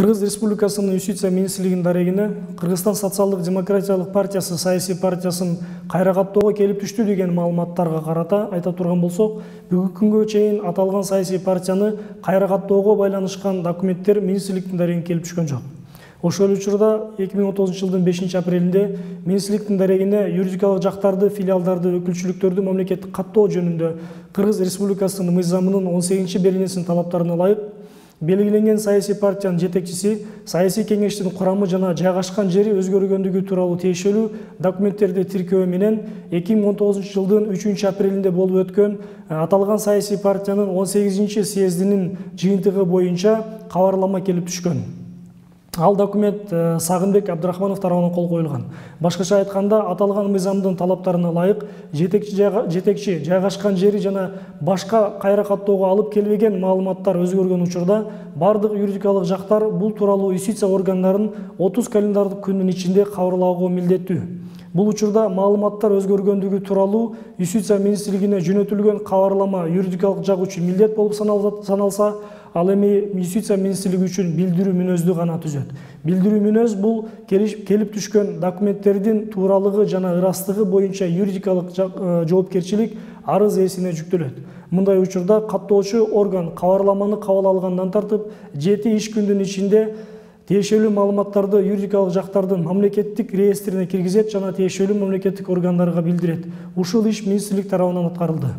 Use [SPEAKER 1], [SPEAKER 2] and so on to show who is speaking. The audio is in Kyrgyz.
[SPEAKER 1] Кыргыз Республикасынын Юстиция министрлигинин дарегине Кыргызстан социалдык демократиялык партиясы саясий партиясын кайра каттоого келип түштү деген маалыматтарга карата айта турган болсок, бүгүнкү күнгө чейин аталган саясий партияны кайра каттоого байланышкан документтер министрликтин дарегине келип түшкөн жок. Ошол учурда 2030 жылдын 5-апрелинде министрликтин дарегине юридикалык жактарды, филиалдарды, өкүлчүлүктөрдү мамлекеттик каттоо жөнүндө Кыргыз Республикасынын мыйзамынын 18-беренесинин талаптарына ылайык белгиленген саясий партиянын жетекчиси, саясий кеңештин курамы жана жайгашкан жери өзгөргөндүгү тууралуу тиешелүү документтерди тиркөө менен 2019 жылдын 3-апрелинде болуп өткөн аталган саясий партиянын 18-съездинин жыйынтыгы боюнча кабарлама келип түшкөн. Ал документ Сагынбек Абдрахманов тарабынан кол коюлган. Башкача айтканда, аталган мыйзамдын талаптарына ылайык жетекчи жайгашкан жери жана башка кайра каттоого алып келбеген маалыматтар өзгөргөн учурда бардык юридикалык жактар бул тууралуу юстиция органдарын 30 календардык күндүн ичинде кабарлагого милдеттүү. Бул учурда маалыматтар өзгөргөндүгү тууралуу Юстиция министрлигине жөнөтүлгөн кабарлама юридикалык жак үчүн милдет болуп саналса, ал эми Юстиция министрлиги үчүн билдирүү мүнөздү гана түзөт. Билдирүү мүнөз бул келип түшкөн документтердин тууралыгы жана ырастыгы боюнча юридикалык жоопкерчилик арыз ээсине жүктөлөт. Мындай учурда каттоочу орган кабарламаны кабыл алгандан тартып 7 иш күндүн ичинде тиешелүү маалыматтарды юридикалык жактардын мамлекеттик реестрине киргизет жана тиешелүү мамлекеттик органдарга билдирет. Ушул иш министрлик тарабынан аткарылды.